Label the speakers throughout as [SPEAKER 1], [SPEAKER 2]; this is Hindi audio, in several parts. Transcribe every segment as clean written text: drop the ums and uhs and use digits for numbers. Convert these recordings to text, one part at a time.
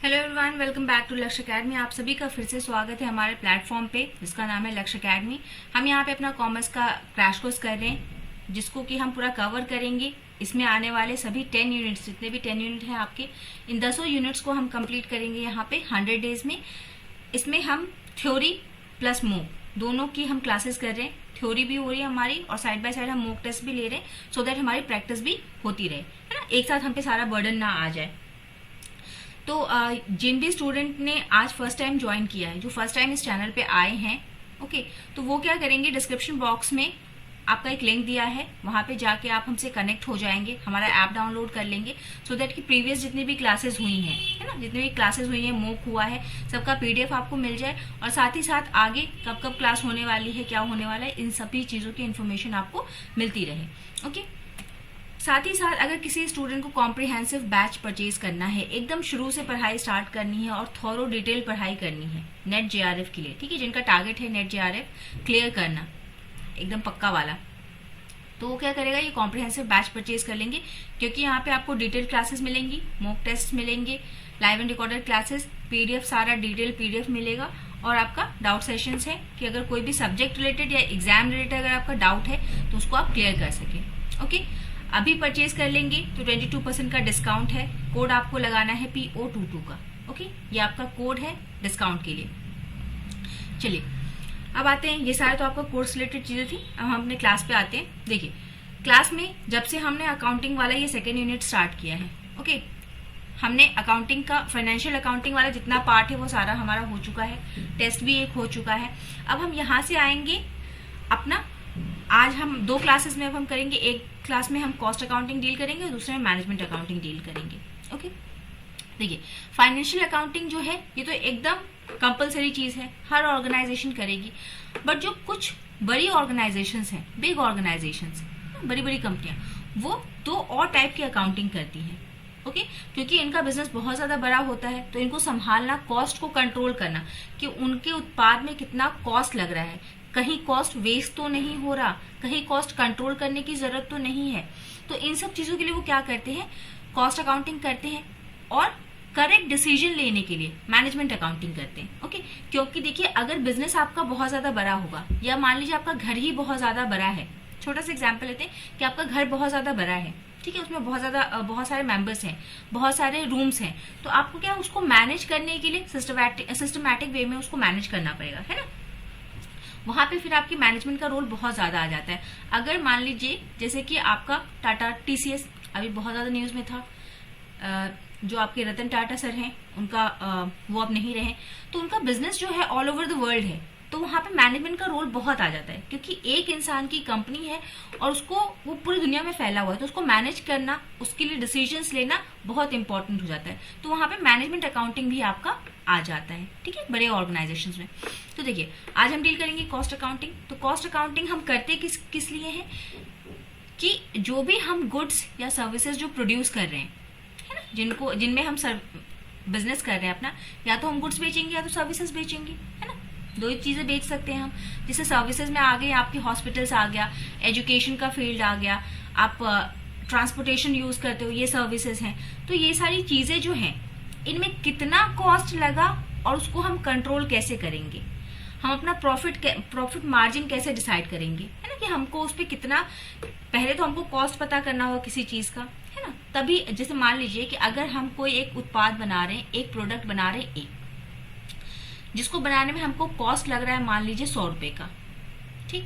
[SPEAKER 1] Hello everyone, welcome back to Lakshya academy. आप सभी का फिर से स्वागत है हमारे प्लेटफॉर्म पे जिसका नाम है लक्ष्य अकेडमी। हम यहाँ पे अपना कॉमर्स का क्रैश कोर्स कर रहे हैं जिसको कि हम पूरा कवर करेंगे। इसमें आने वाले सभी 10 यूनिट्स, जितने भी 10 यूनिट हैं आपके, इन 10 यूनिट्स को हम कंप्लीट करेंगे यहाँ पे 100 डेज में। इसमें हम थ्योरी प्लस मोक दोनों की हम क्लासेस कर रहे हैं। थ्योरी भी हो रही है हमारी और साइड बाय साइड हम मोक टेस्ट भी ले रहे हैं सो दैट हमारी प्रैक्टिस भी होती रहे, है ना। एक साथ हम पे सारा बर्डन ना आ जाए। तो जिन भी स्टूडेंट ने आज फर्स्ट टाइम ज्वाइन किया है, जो फर्स्ट टाइम इस चैनल पे आए हैं, ओके, तो वो क्या करेंगे, डिस्क्रिप्शन बॉक्स में आपका एक लिंक दिया है, वहां पे जाके आप हमसे कनेक्ट हो जाएंगे, हमारा ऐप डाउनलोड कर लेंगे सो दैट कि प्रीवियस जितनी भी क्लासेस हुई हैं, है ना, जितनी भी क्लासेस हुई हैं, मोक हुआ है, सबका पीडीएफ आपको मिल जाए और साथ ही साथ आगे कब कब क्लास होने वाली है, क्या होने वाला है, इन सभी चीजों की इन्फॉर्मेशन आपको मिलती रहे। ओके, साथ ही साथ अगर किसी स्टूडेंट को कॉम्प्रिहेंसिव बैच परचेज करना है, एकदम शुरू से पढ़ाई स्टार्ट करनी है और थॉरो डिटेल पढ़ाई करनी है नेट जेआरएफ के लिए, ठीक है, जिनका टारगेट है नेट जेआरएफ क्लियर करना एकदम पक्का वाला, तो वो क्या करेगा, ये कॉम्प्रिहेंसिव बैच परचेज कर लेंगे क्योंकि यहाँ पे आपको डिटेल क्लासेस मिलेंगी, मॉक टेस्ट मिलेंगे, live and recorded classes, PDF, सारा डिटेल पीडीएफ मिलेगा और आपका डाउट सेशंस है कि अगर कोई भी सब्जेक्ट रिलेटेड या एग्जाम रिलेटेड अगर आपका डाउट है तो उसको आप क्लियर कर सके। ओके, अभी परचेज कर लेंगे तो 22% का डिस्काउंट है। कोड आपको लगाना है PO22 का। ओके, ये आपका कोड है डिस्काउंट के लिए। चलिए अब आते हैं, ये सारे तो आपका कोर्स रिलेटेड चीजें थी। अब हम अपने क्लास पे आते हैं। देखिए, क्लास में जब से हमने अकाउंटिंग वाला ये सेकेंड यूनिट स्टार्ट किया है, ओके, हमने अकाउंटिंग का, फाइनेंशियल अकाउंटिंग वाला जितना पार्ट है वो सारा हमारा हो चुका है, टेस्ट भी एक हो चुका है। अब हम यहाँ से आएंगे अपना, आज हम 2 क्लासेस में अब हम करेंगे, एक क्लास में हम कॉस्ट अकाउंटिंग डील करेंगे और दूसरे में मैनेजमेंट अकाउंटिंग डील करेंगे। ओके, देखिए, फाइनेंशियल अकाउंटिंग जो है ये तो एकदम कंपलसरी चीज है, हर ऑर्गेनाइजेशन करेगी, बट जो कुछ बड़ी ऑर्गेनाइजेशंस हैं, बिग ऑर्गेनाइजेशंस, बड़ी बड़ी कंपनियां, वो 2 और टाइप की अकाउंटिंग करती हैं। ओके, क्योंकि इनका बिजनेस बहुत ज्यादा बड़ा होता है तो इनको संभालना, कॉस्ट को कंट्रोल करना कि उनके उत्पाद में कितना कॉस्ट लग रहा है, कहीं कॉस्ट वेस्ट तो नहीं हो रहा, कहीं कॉस्ट कंट्रोल करने की जरूरत तो नहीं है। तो इन सब चीजों के लिए वो क्या करते हैं, कॉस्ट अकाउंटिंग करते हैं और करेक्ट डिसीजन लेने के लिए मैनेजमेंट अकाउंटिंग करते हैं। ओके, क्योंकि देखिए, अगर बिजनेस आपका बहुत ज्यादा बड़ा होगा या मान लीजिए आपका घर ही बहुत ज्यादा बड़ा है, छोटा सा एग्जाम्पल लेते हैं कि आपका घर बहुत ज्यादा बड़ा है, ठीक है, उसमें बहुत सारे मेंबर्स हैं, बहुत सारे रूम्स हैं, तो आपको क्या, उसको मैनेज करने के लिए सिस्टमैटिक वे में उसको मैनेज करना पड़ेगा, है ना। वहां पे फिर आपकी मैनेजमेंट का रोल बहुत ज्यादा आ जाता है। अगर मान लीजिए जैसे कि आपका टाटा TCS अभी बहुत ज्यादा न्यूज में था, जो आपके रतन टाटा सर हैं उनका वो अब नहीं रहे, तो उनका बिजनेस जो है ऑल ओवर द वर्ल्ड है, तो वहां पे मैनेजमेंट का रोल बहुत आ जाता है क्योंकि एक इंसान की कंपनी है और उसको, वो पूरी दुनिया में फैला हुआ है, तो उसको मैनेज करना, उसके लिए डिसीजंस लेना बहुत इंपॉर्टेंट हो जाता है। तो वहां पे मैनेजमेंट अकाउंटिंग भी आपका आ जाता है, ठीक है, बड़े ऑर्गेनाइजेशंस में। तो देखिए, आज हम डील करेंगे कॉस्ट अकाउंटिंग। तो कॉस्ट अकाउंटिंग हम करते किस लिए है कि जो भी हम गुड्स या सर्विसेज जो प्रोड्यूस कर रहे हैं, है ना, जिनमें हम बिजनेस कर रहे हैं अपना, या तो हम गुड्स बेचेंगे या तो सर्विसेज बेचेंगे, है ना, 2 ही चीजें बेच सकते हैं हम। जैसे सर्विसेज में आ गए आपके हॉस्पिटल्स आ गया, एजुकेशन का फील्ड आ गया, आप ट्रांसपोर्टेशन यूज करते हो, ये सर्विसेज हैं। तो ये सारी चीजें जो हैं, इनमें कितना कॉस्ट लगा और उसको हम कंट्रोल कैसे करेंगे, हम अपना प्रॉफिट मार्जिन कैसे डिसाइड करेंगे, है ना, कि हमको उस पर कितना, पहले तो हमको कॉस्ट पता करना होगा किसी चीज का, है ना, तभी, जैसे मान लीजिए कि अगर हम कोई एक उत्पाद बना रहे हैं, एक प्रोडक्ट बना रहे हैं, जिसको बनाने में हमको कॉस्ट लग रहा है मान लीजिए 100 रुपए का, ठीक,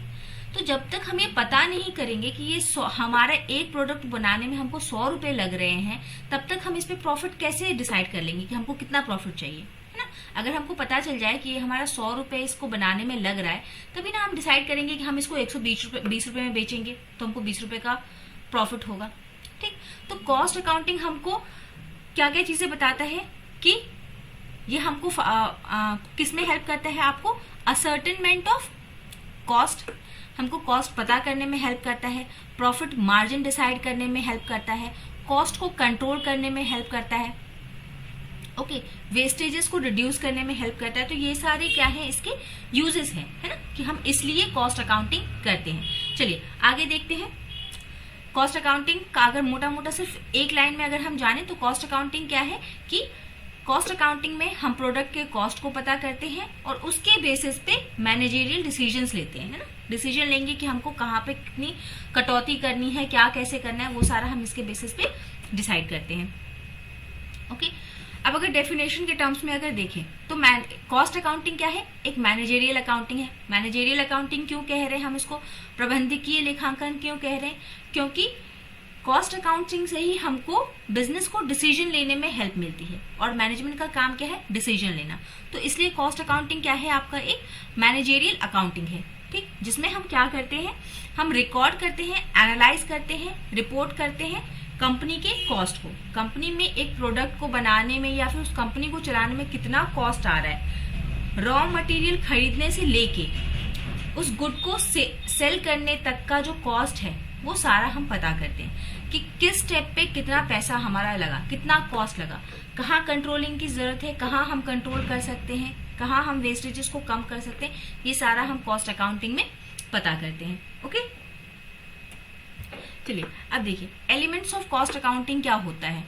[SPEAKER 1] तो जब तक हम ये पता नहीं करेंगे कि ये हमारा एक प्रोडक्ट बनाने में हमको 100 रुपए लग रहे हैं, तब तक हम इस पे प्रॉफिट कैसे डिसाइड कर लेंगे कि हमको कितना प्रॉफिट चाहिए, है ना। अगर हमको पता चल जाए कि ये हमारा 100 रुपए इसको बनाने में लग रहा है, तभी ना हम डिसाइड करेंगे कि हम इसको 120 रुपए में बेचेंगे तो हमको 20 रुपए का प्रॉफिट होगा, ठीक। तो कॉस्ट अकाउंटिंग हमको क्या क्या चीजें बताता है कि ये हमको किस में हेल्प करता है, आपको असर्टेनमेंट ऑफ कॉस्ट, हमको कॉस्ट पता करने में हेल्प करता है, प्रॉफिट मार्जिन डिसाइड करने में हेल्प करता है, कॉस्ट को कंट्रोल करने में हेल्प करता है, ओके, वेस्टेजेस को रिड्यूस करने में हेल्प करता है। तो ये सारे क्या है, इसके यूजेस हैं, है ना, कि हम इसलिए कॉस्ट अकाउंटिंग करते हैं। चलिए आगे देखते हैं। कॉस्ट अकाउंटिंग का अगर मोटा मोटा सिर्फ एक लाइन में अगर हम जाने तो कॉस्ट अकाउंटिंग क्या है कि कॉस्ट अकाउंटिंग में हम प्रोडक्ट के कॉस्ट को पता करते हैं और उसके बेसिस पे मैनेजरियल डिसीजंस लेते हैं, है ना। डिसीजन लेंगे कि हमको कहाँ पे कितनी कटौती करनी है, क्या कैसे करना है, वो सारा हम इसके बेसिस पे डिसाइड करते हैं। ओके, अब अगर डेफिनेशन के टर्म्स में अगर देखें तो कॉस्ट अकाउंटिंग क्या है, एक मैनेजरियल अकाउंटिंग है। मैनेजरियल अकाउंटिंग क्यों कह रहे हैं हम इसको, प्रबंधकीय लेखांकन क्यों कह रहे हैं, क्योंकि कॉस्ट अकाउंटिंग से ही हमको बिजनेस को डिसीजन लेने में हेल्प मिलती है और मैनेजमेंट का काम क्या है, डिसीजन लेना। तो इसलिए कॉस्ट अकाउंटिंग क्या है, आपका एक मैनेजरियल अकाउंटिंग है, ठीक, जिसमें हम क्या करते हैं, हम रिकॉर्ड करते हैं, एनालाइज करते हैं, रिपोर्ट करते हैं कंपनी के कॉस्ट को। कंपनी में एक प्रोडक्ट को बनाने में या फिर उस कंपनी को चलाने में कितना कॉस्ट आ रहा है, रॉ मटेरियल खरीदने से लेके उस गुड को सेल करने तक का जो कॉस्ट है वो सारा हम पता करते हैं कि किस स्टेप पे कितना पैसा हमारा लगा, कितना कॉस्ट लगा, कहाँ कंट्रोलिंग की जरूरत है, कहाँ हम कंट्रोल कर सकते हैं, कहाँ हम वेस्टेजेस को कम कर सकते हैं, ये सारा हम कॉस्ट अकाउंटिंग में पता करते हैं। ओके, चलिए अब देखिए एलिमेंट्स ऑफ कॉस्ट अकाउंटिंग क्या होता है।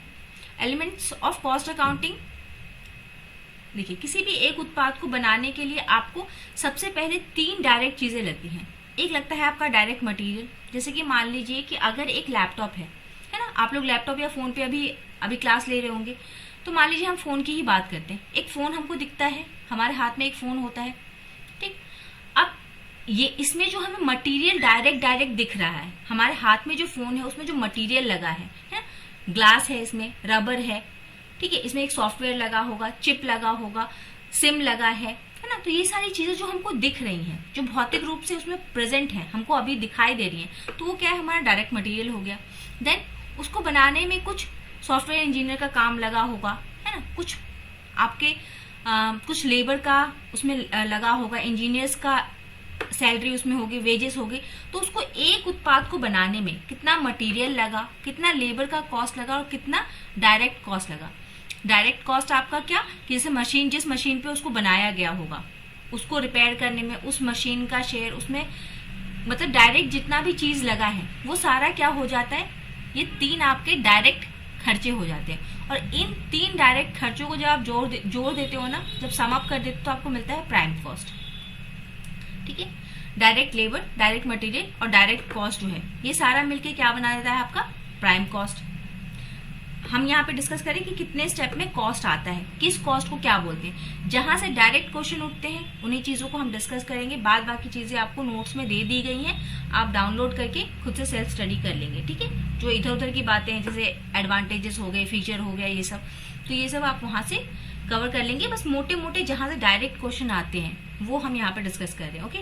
[SPEAKER 1] एलिमेंट्स ऑफ कॉस्ट अकाउंटिंग, देखिए किसी भी एक उत्पाद को बनाने के लिए आपको सबसे पहले 3 डायरेक्ट चीजें लगती हैं। एक लगता है आपका डायरेक्ट मटेरियल, जैसे कि मान लीजिए कि अगर एक लैपटॉप है ना, आप लोग लैपटॉप या फोन पे अभी क्लास ले रहे होंगे, तो मान लीजिए हम फोन की ही बात करते हैं। एक फोन हमको दिखता है, हमारे हाथ में एक फोन होता है, ठीक। अब ये इसमें जो हमें मटेरियल डायरेक्ट दिख रहा है, हमारे हाथ में जो फोन है उसमें जो मटेरियल लगा है, ग्लास है, इसमें रबर है, ठीक है, इसमें एक सॉफ्टवेयर लगा होगा, चिप लगा होगा, सिम लगा है ना। तो ये सारी चीजें जो हमको दिख रही हैं, जो भौतिक रूप से उसमें प्रेजेंट है, हमको अभी दिखाई दे रही हैं, तो वो क्या है, हमारा डायरेक्ट मटेरियल हो गया। देन उसको बनाने में कुछ सॉफ्टवेयर इंजीनियर का काम लगा होगा, है ना, कुछ आपके कुछ लेबर का उसमें लगा होगा, इंजीनियर्स का सैलरी उसमें होगी, वेजेस होगी। तो उसको एक उत्पाद को बनाने में कितना मटेरियल लगा, कितना लेबर का कॉस्ट लगा और कितना डायरेक्ट कॉस्ट लगा। डायरेक्ट कॉस्ट आपका क्या, कि जैसे मशीन, जिस मशीन पे उसको बनाया गया होगा, उसको रिपेयर करने में उस मशीन का शेयर, उसमें मतलब डायरेक्ट जितना भी चीज लगा है वो सारा क्या हो जाता है, ये 3 आपके डायरेक्ट खर्चे हो जाते हैं। और इन 3 डायरेक्ट खर्चों को जब आप जोड़ देते हो ना, जब सम अप कर देते हो तो आपको मिलता है प्राइम कॉस्ट, ठीक है। डायरेक्ट लेबर, डायरेक्ट मटेरियल और डायरेक्ट कॉस्ट जो है, ये सारा मिलके क्या बना देता है आपका प्राइम कॉस्ट। हम यहाँ पे डिस्कस करें कि कितने स्टेप में कॉस्ट आता है, किस कॉस्ट को क्या बोलते हैं। जहां से डायरेक्ट क्वेश्चन उठते हैं उन्हीं चीजों को हम डिस्कस करेंगे। बाद बाकी चीजें आपको नोट्स में दे दी गई हैं, आप डाउनलोड करके खुद से सेल्फ स्टडी कर लेंगे, ठीक है। जो इधर उधर की बातें हैं, जैसे एडवांटेजेस हो गए, फीचर हो गया, ये सब, तो ये सब आप वहां से कवर कर लेंगे। बस मोटे मोटे जहां से डायरेक्ट क्वेश्चन आते हैं वो हम यहाँ पे डिस्कस कर रहे हैं। ओके,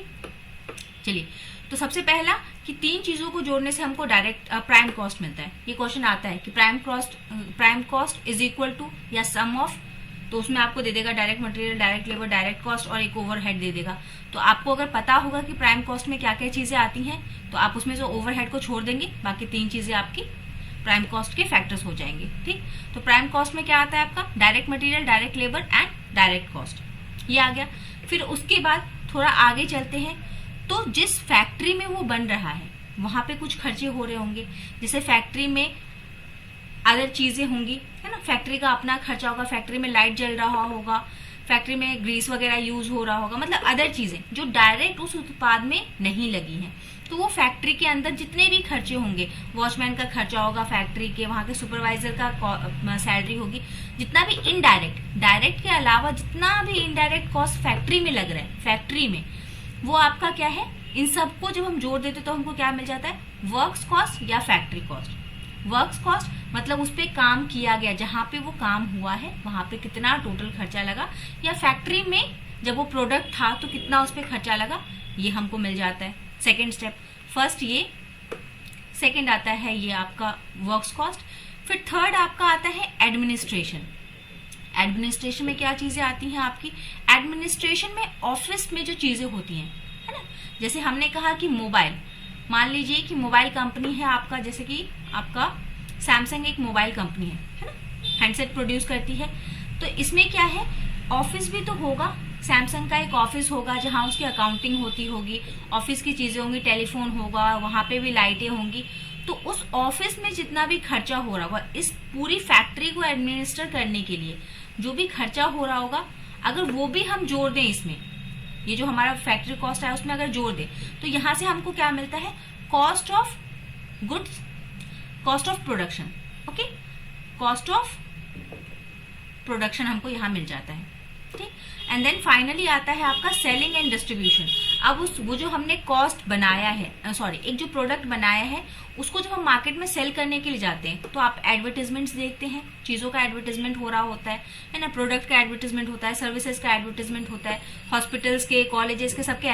[SPEAKER 1] चलिए, तो सबसे पहला कि 3 चीजों को जोड़ने से हमको डायरेक्ट प्राइम कॉस्ट मिलता है। ये क्वेश्चन आता है कि prime cost is equal to या सम ऑफ, तो उसमें आपको दे देगा direct material, direct labour, direct cost और एक ओवरहेड दे देगा। तो आपको अगर पता होगा कि प्राइम कॉस्ट में क्या क्या चीजें आती हैं, तो आप उसमें से ओवरहेड को छोड़ देंगे, बाकी 3 चीजें आपकी प्राइम कॉस्ट के फैक्टर्स हो जाएंगे, ठीक। तो प्राइम कॉस्ट में क्या आता है आपका, direct material, direct labour and direct cost, ये आ गया। फिर उसके बाद थोड़ा आगे चलते हैं, तो जिस फैक्ट्री में वो बन रहा है वहां पे कुछ खर्चे हो रहे होंगे, जैसे फैक्ट्री में अदर चीजें होंगी, है ना, फैक्ट्री का अपना खर्चा होगा, फैक्ट्री में लाइट जल रहा होगा, फैक्ट्री में ग्रीस वगैरह यूज हो रहा होगा, मतलब अदर चीजें जो डायरेक्ट उस उत्पाद में नहीं लगी हैं। तो वो फैक्ट्री के अंदर जितने भी खर्चे होंगे, वॉचमैन का खर्चा होगा फैक्ट्री के, वहां के सुपरवाइजर का सैलरी होगी, जितना भी इनडायरेक्ट, डायरेक्ट के अलावा जितना भी इनडायरेक्ट कॉस्ट फैक्ट्री में लग रहा है, फैक्ट्री में, वो आपका क्या है, इन सबको जब हम जोड़ देते तो हमको क्या मिल जाता है, वर्क्स कॉस्ट या फैक्ट्री कॉस्ट। वर्क्स कॉस्ट मतलब उस पे काम किया गया, जहां पे वो काम हुआ है वहां पे कितना टोटल खर्चा लगा, या फैक्ट्री में जब वो प्रोडक्ट था तो कितना उस पे खर्चा लगा, ये हमको मिल जाता है। सेकेंड स्टेप, फर्स्ट ये, सेकेंड आता है ये आपका वर्क्स कॉस्ट। फिर थर्ड आपका आता है एडमिनिस्ट्रेशन। एडमिनिस्ट्रेशन में क्या चीजें आती हैं आपकी, एडमिनिस्ट्रेशन में ऑफिस में जो चीजें होती हैं, है ना, जैसे हमने कहा कि मोबाइल, मान लीजिए कि मोबाइल कंपनी है आपका, जैसे कि आपका सैमसंग एक मोबाइल कंपनी है ना, हैंडसेट प्रोड्यूस करती है। तो इसमें क्या है, ऑफिस भी तो होगा, सैमसंग का एक ऑफिस होगा जहां उसकी अकाउंटिंग होती होगी, ऑफिस की चीजें होंगी, टेलीफोन होगा, वहां पे भी लाइटें होंगी। तो उस ऑफिस में जितना भी खर्चा हो रहा होगा, इस पूरी फैक्ट्री को एडमिनिस्टर करने के लिए जो भी खर्चा हो रहा होगा अगर वो भी हम जोड़ दें इसमें, ये जो हमारा फैक्ट्री कॉस्ट है उसमें अगर जोड़ दें तो यहां से हमको क्या मिलता है, cost of goods, cost of production. Okay, cost of production हमको यहां मिल जाता है। ठीक, एंड देन फाइनली आता है आपका सेलिंग एंड डिस्ट्रीब्यूशन। अब वो जो हमने कॉस्ट बनाया है, एक जो प्रोडक्ट बनाया है उसको जब हम मार्केट में सेल करने के लिए जाते हैं तो आप एडवर्टाइजमेंट्स देखते हैं, चीजों का एडवर्टाइजमेंट हो रहा होता है ना, प्रोडक्ट का एडवर्टाइजमेंट होता है, सर्विसेज का एडवर्टाइजमेंट होता है, हॉस्पिटल्स के, कॉलेजेस के, सबके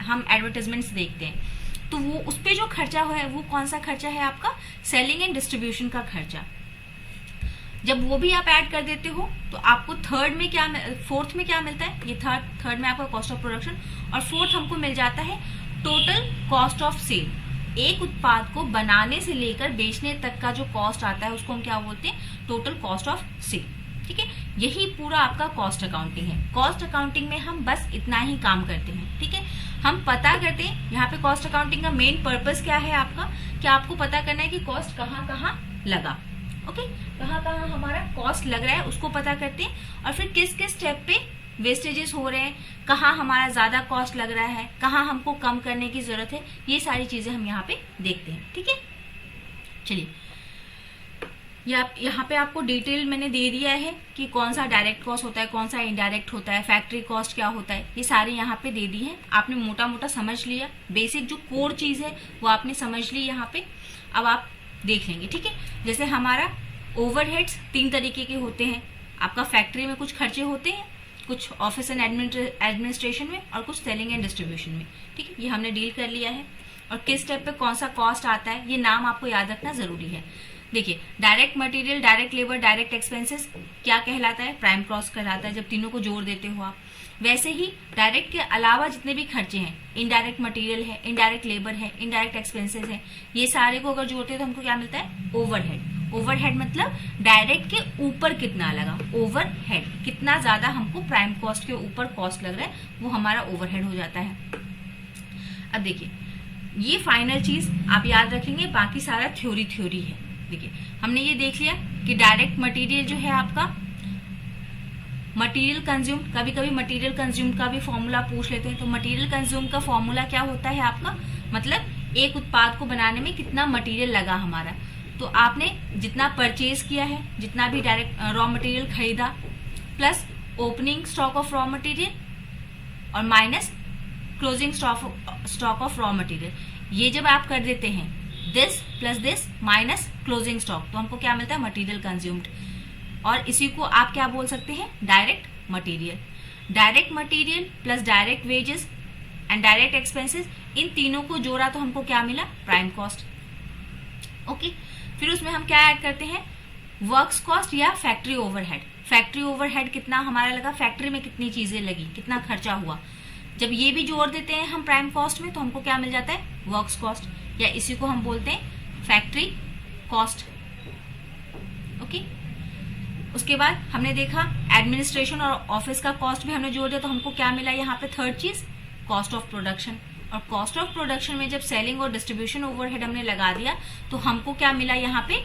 [SPEAKER 1] हम एडवर्टाइजमेंट्स देखते हैं। तो वो उस पर जो खर्चा है वो कौन सा खर्चा है आपका, सेलिंग एंड डिस्ट्रीब्यूशन का खर्चा। जब वो भी आप ऐड कर देते हो तो आपको फोर्थ में क्या मिलता है, ये थर्ड में आपका कॉस्ट ऑफ प्रोडक्शन, और फोर्थ हमको मिल जाता है टोटल कॉस्ट ऑफ सेल। एक उत्पाद को बनाने से लेकर बेचने तक का जो कॉस्ट आता है उसको हम क्या बोलते हैं, टोटल कॉस्ट ऑफ सेल। ठीक है, यही पूरा आपका कॉस्ट अकाउंटिंग है। कॉस्ट अकाउंटिंग में हम बस इतना ही काम करते हैं। ठीक है, हम पता करते हैं यहाँ पे कॉस्ट अकाउंटिंग का मेन पर्पस क्या है आपका, कि आपको पता करना है कि कॉस्ट कहाँ कहाँ लगा। ओके, कहाँ कहाँ हमारा कॉस्ट लग रहा है उसको पता करते हैं, और फिर किस किस स्टेप पे वेस्टेजेस हो रहे हैं, कहाँ हमारा ज्यादा कॉस्ट लग रहा है, कहाँ हमको कम करने की जरूरत है, ये सारी चीजें हम यहाँ पे देखते हैं। ठीक है, चलिए यहाँ पे आपको डिटेल मैंने दे दिया है कि कौन सा डायरेक्ट कॉस्ट होता है, कौन सा इनडायरेक्ट होता है, फैक्ट्री कॉस्ट क्या होता है, ये सारे यहाँ पे दे दी है। आपने मोटा मोटा समझ लिया, बेसिक जो कोर चीज है वो आपने समझ ली यहाँ पे। अब आप देख लेंगे। ठीक है, जैसे हमारा ओवरहेड्स 3 तरीके के होते हैं। आपका फैक्ट्री में कुछ खर्चे होते हैं, कुछ ऑफिस एंड एडमिनिस्ट्रेशन में, और कुछ सेलिंग एंड डिस्ट्रीब्यूशन में। ठीक है, ये हमने डील कर लिया है। और किस स्टेप पे कौन सा कॉस्ट आता है ये नाम आपको याद रखना जरूरी है। देखिए, direct material, direct labour, direct expenses क्या कहलाता है, प्राइम कॉस्ट कहलाता है जब तीनों को जोड़ देते हो आप। वैसे ही डायरेक्ट के अलावा जितने भी खर्चे हैं, इनडायरेक्ट मटेरियल है, इनडायरेक्ट लेबर है, इनडायरेक्ट एक्सपेंसेस है, ये सारे को अगर जोड़ते हैं तो हमको क्या मिलता है, ओवरहेड। ओवरहेड मतलब डायरेक्ट के ऊपर कितना लगा, ओवरहेड कितना ज्यादा हमको प्राइम कॉस्ट के ऊपर कॉस्ट लग रहा है वो हमारा ओवरहेड हो जाता है। अब देखिए, ये फाइनल चीज आप याद रखेंगे, बाकी सारा थ्योरी है। देखिए, हमने ये देख लिया कि डायरेक्ट मटेरियल जो है आपका मटेरियल कंज्यूम, कभी कभी मटेरियल कंज्यूम का भी फॉर्मूला पूछ लेते हैं। तो मटेरियल कंज्यूम का फॉर्मूला क्या होता है आपका, मतलब एक उत्पाद को बनाने में कितना मटेरियल लगा हमारा। तो आपने जितना परचेज किया है, जितना भी डायरेक्ट रॉ मटेरियल खरीदा, plus opening stock of raw material और minus closing stock of raw material, ये जब आप कर देते हैं this plus this minus closing stock, तो हमको क्या मिलता है, मटेरियल कंज्यूम्ड। और इसी को आप क्या बोल सकते हैं, direct material. Direct material plus direct wages and direct expenses, इन तीनों को जोड़ा तो हमको क्या मिला, प्राइम कॉस्ट। ओके, फिर उसमें हम क्या ऐड करते हैं, वर्क्स कॉस्ट या फैक्ट्री ओवरहेड। फैक्ट्री ओवरहेड कितना हमारा लगा, फैक्ट्री में कितनी चीजें लगी, कितना खर्चा हुआ, जब ये भी जोड़ देते हैं हम प्राइम कॉस्ट में तो हमको क्या मिल जाता है, वर्क्स कॉस्ट, या इसी को हम बोलते हैं फैक्ट्री कॉस्ट। ओके, उसके बाद हमने देखा एडमिनिस्ट्रेशन और ऑफिस का कॉस्ट भी हमने जोड़ दिया तो हमको क्या मिला यहाँ पे, थर्ड चीज कॉस्ट ऑफ प्रोडक्शन। और कॉस्ट ऑफ प्रोडक्शन में जब सेलिंग और डिस्ट्रीब्यूशन ओवरहेड हमने लगा दिया तो हमको क्या मिला, यहाँ पे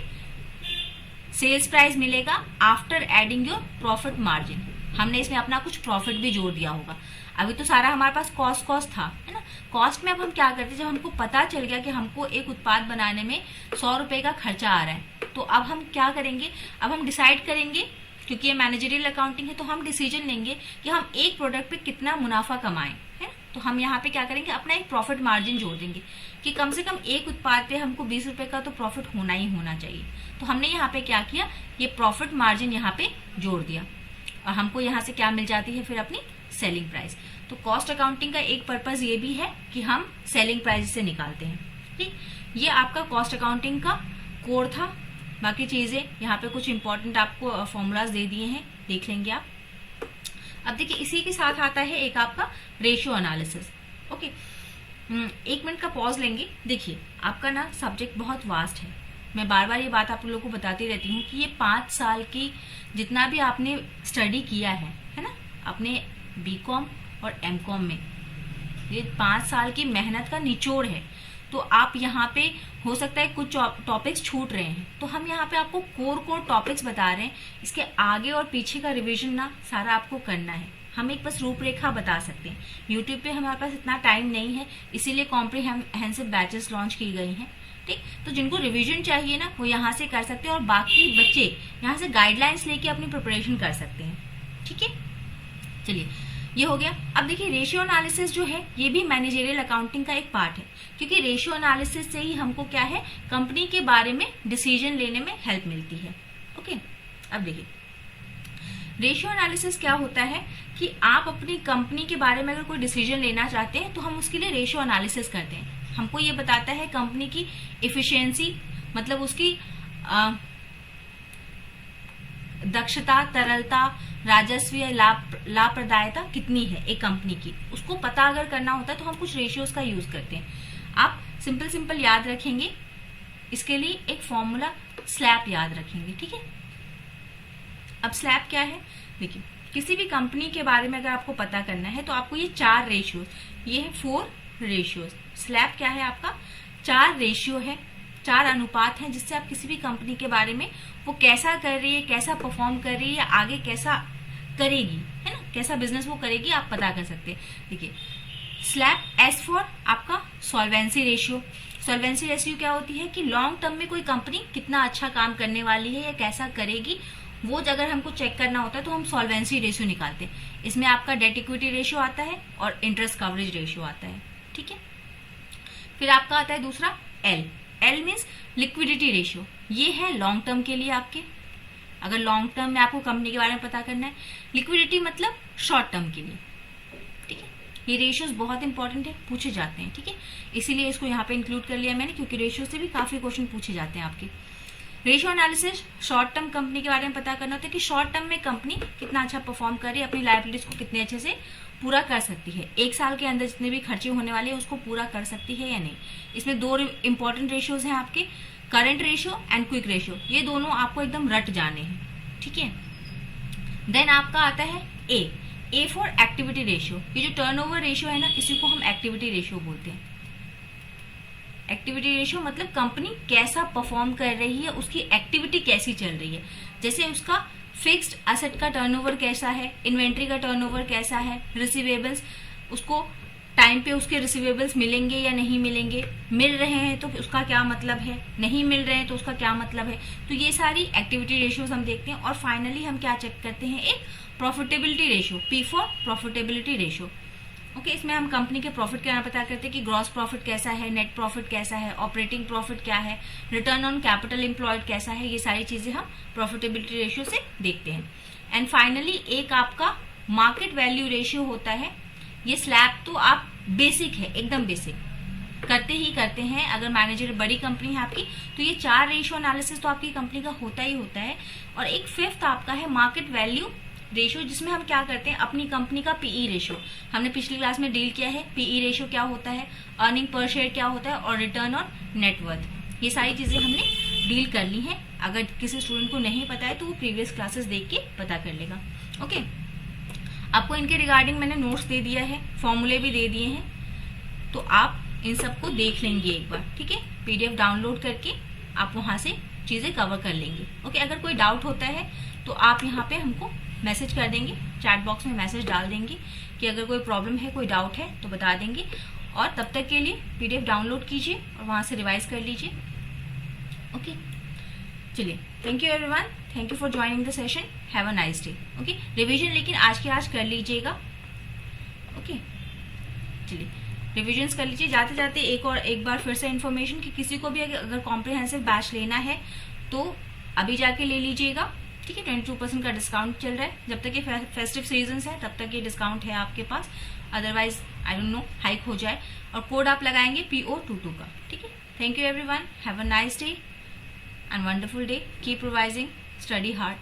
[SPEAKER 1] सेल्स प्राइस मिलेगा after adding your profit margin. हमने इसमें अपना कुछ प्रॉफिट भी जोड़ दिया होगा। अभी तो सारा हमारे पास कॉस्ट था, है ना। कॉस्ट में अब हम क्या करते हैं, जब हमको पता चल गया कि हमको एक उत्पाद बनाने में 100 रुपए का खर्चा आ रहा है, तो अब हम क्या करेंगे, अब हम डिसाइड करेंगे, क्योंकि ये मैनेजरियल अकाउंटिंग है तो हम डिसीजन लेंगे कि हम एक प्रोडक्ट पे कितना मुनाफा कमाएं, है। तो हम यहाँ पे क्या करेंगे, अपना एक प्रॉफिट मार्जिन जोड़ देंगे कि कम से कम एक उत्पाद पे हमको 20 रुपए का तो प्रॉफिट होना ही होना चाहिए। तो हमने यहाँ पे क्या किया, ये प्रॉफिट मार्जिन यहाँ पे जोड़ दिया और हमको यहाँ से क्या मिल जाती है, फिर अपनी सेलिंग प्राइस। तो कॉस्ट अकाउंटिंग का एक पर्पज ये भी है कि हम सेलिंग प्राइस से निकालते हैं। ठीक, ये आपका कॉस्ट अकाउंटिंग का कोर था। बाकी चीजें यहाँ पे कुछ इंपॉर्टेंट आपको फॉर्मूलाज दे दिए हैं, देख लेंगे आप। अब देखिए, इसी के साथ आता है एक आपका रेशियो एनालिसिस। ओके, 1 मिनट का पॉज लेंगे। देखिए, आपका ना सब्जेक्ट बहुत वास्ट है, मैं बार बार ये बात आप लोगों को बताती रहती हूँ कि ये 5 साल की जितना भी आपने स्टडी किया है ना, अपने बीकॉम और एमकॉम में, ये 5 साल की मेहनत का निचोड़ है। तो आप यहाँ पे हो सकता है कुछ टॉपिक्स छूट रहे हैं, तो हम यहाँ पे आपको कोर टॉपिक्स बता रहे हैं। इसके आगे और पीछे का रिवीजन ना सारा आपको करना है। हम एक बस रूपरेखा बता सकते हैं। यूट्यूब पे हमारे पास इतना टाइम नहीं है, इसीलिए कॉम्प्रिहेंसिव बैचेस लॉन्च की गई हैं। ठीक, तो जिनको रिवीजन चाहिए ना वो यहाँ से कर सकते हैं, और बाकी बच्चे यहाँ से गाइडलाइंस लेके अपनी प्रिपरेशन कर सकते हैं। ठीक है, चलिए ये हो गया। अब देखिए रेशियो एनालिसिस जो है ये भी मैनेजरियल अकाउंटिंग का एक पार्ट है, क्योंकि रेशियो एनालिसिस से ही हमको क्या है, कंपनी के बारे में डिसीजन लेने में हेल्प मिलती है। ओके, अब देखिए रेशियो एनालिसिस क्या होता है कि आप अपनी कंपनी के बारे में अगर कोई डिसीजन लेना चाहते हैं तो हम उसके लिए रेशियो एनालिसिस करते हैं। हमको ये बताता है कंपनी की इफिशियंसी, मतलब उसकी दक्षता, तरलता, राजस्व या लाभप्रदायता कितनी है एक कंपनी की, उसको पता अगर करना होता है तो हम कुछ रेशियोज का यूज करते हैं। आप सिंपल याद रखेंगे, इसके लिए एक फॉर्मूला स्लैप याद रखेंगे। ठीक है, अब स्लैप क्या है, देखिए किसी भी कंपनी के बारे में अगर आपको पता करना है तो आपको ये 4 रेशियोज, ये है 4 रेशियोज। स्लैप क्या है आपका, 4 रेशियो है, 4 अनुपात हैं, जिससे आप किसी भी कंपनी के बारे में वो कैसा कर रही है, कैसा परफॉर्म कर रही है, या आगे कैसा करेगी, है ना, कैसा बिजनेस वो करेगी, आप पता कर सकते हैं। देखिए स्लैप एस फॉर आपका सॉल्वेंसी रेशियो। सॉल्वेंसी रेशियो क्या होती है कि लॉन्ग टर्म में कोई कंपनी कितना अच्छा काम करने वाली है या कैसा करेगी, वो अगर हमको चेक करना होता है तो हम सॉल्वेंसी रेशियो निकालते हैं। इसमें आपका डेट इक्विटी रेशियो आता है और इंटरेस्ट कवरेज रेशियो आता है। ठीक है, फिर आपका आता है दूसरा एल मीन्स लिक्विडिटी रेशियो। ये है लॉन्ग टर्म के लिए आपके, अगर लॉन्ग टर्म में आपको कंपनी के बारे में पता करना है। लिक्विडिटी मतलब शॉर्ट टर्म के लिए। ठीक है, ये रेशियोज बहुत इंपॉर्टेंट है, पूछे जाते हैं। ठीक है, इसीलिए इसको यहाँ पे इंक्लूड कर लिया मैंने, क्योंकि रेशियो से भी काफी क्वेश्चन पूछे जाते हैं आपके। Ratio analysis short term company के बारे में पता करना होता है कि शॉर्ट टर्म में कंपनी कितना अच्छा परफॉर्म कर रही है, अपनी लायबिलिटीज को कितने अच्छे से पूरा कर सकती है, एक साल के अंदर जितने भी खर्चे होने वाले हैं उसको पूरा कर सकती है या नहीं। इसमें 2 इंपॉर्टेंट रेशियोज हैं आपके, current ratio and quick ratio. ये दोनों आपको एकदम रट जाने हैं। ठीक है, देन आपका आता है ए फॉर एक्टिविटी रेशियो। ये जो टर्नओवर रेशियो है ना, इसी को हम एक्टिविटी रेशियो बोलते हैं। एक्टिविटी रेशियो मतलब कंपनी कैसा परफॉर्म कर रही है, उसकी एक्टिविटी कैसी चल रही है। जैसे उसका फिक्स्ड असेट का टर्नओवर कैसा है, इन्वेंट्री का टर्नओवर कैसा है, रिसीवेबल्स, उसको टाइम पे उसके रिसीवेबल्स मिलेंगे या नहीं मिलेंगे, मिल रहे हैं तो उसका क्या मतलब है, नहीं मिल रहे हैं तो उसका क्या मतलब है। तो ये सारी एक्टिविटी रेशियोज हम देखते हैं। और फाइनली हम क्या चेक करते हैं, एक profitability ratio, P for profitability ratio. Okay, इसमें हम कंपनी के प्रॉफिट क्या पता करते हैं कि ग्रॉस प्रॉफिट कैसा है, नेट प्रॉफिट कैसा है, ऑपरेटिंग प्रॉफिट क्या है, रिटर्न ऑन कैपिटल एम्प्लॉयड कैसा है। ये सारी चीजें हम प्रॉफिटेबिलिटी रेशियो से देखते हैं। एंड फाइनली एक आपका मार्केट वैल्यू रेशियो होता है। ये स्लैब तो आप बेसिक है, एकदम बेसिक करते हैं। अगर मैनेजर बड़ी कंपनी है आपकी तो ये 4 रेशियो एनालिसिस तो आपकी कंपनी का होता ही होता है। और एक 5th आपका है मार्केट वैल्यू रेशियो, जिसमें हम क्या करते हैं, अपनी कंपनी का पीई रेशियो हमने पिछली क्लास में डील किया है। पीई रेशियो क्या होता है, अर्निंग पर शेयर क्या होता है, और रिटर्न ऑन नेटवर्थ। ये सारी चीजें हमने डील कर ली हैं। अगर किसी स्टूडेंट को नहीं पता है तो वो प्रीवियस क्लासेस देख के पता कर लेगा। ओके, आपको इनके रिगार्डिंग मैंने नोट्स दे दिया है, फॉर्मूले भी दे दिए हैं, तो आप इन सबको देख लेंगे एक बार। ठीक है, PDF डाउनलोड करके आप वहां से चीजें कवर कर लेंगे। ओके, अगर कोई डाउट होता है तो आप यहाँ पे हमको मैसेज कर देंगे, चैट बॉक्स में मैसेज डाल देंगे कि अगर कोई प्रॉब्लम है, कोई डाउट है तो बता देंगे। और तब तक के लिए PDF डाउनलोड कीजिए और वहां से रिवाइज कर लीजिए। ओके, चलिए, thank you everyone, thank you for joining the session, have a nice day. Okay, revision लेकिन आज के आज कर लीजिएगा। ओके, चलिए रिविजन्स कर लीजिए। जाते जाते एक बार फिर से इन्फॉर्मेशन कि किसी को भी अगर कॉम्प्रिहेंसिव बैच लेना है तो अभी जाके ले लीजिएगा। ठीक है, 22% का डिस्काउंट चल रहा है। जब तक ये फेस्टिव सीजन है तब तक ये डिस्काउंट है आपके पास, otherwise I don't know hike हो जाए। और कोड आप लगाएंगे PO22 का। ठीक है, thank you everyone, have a nice day and wonderful day, keep revising, study hard.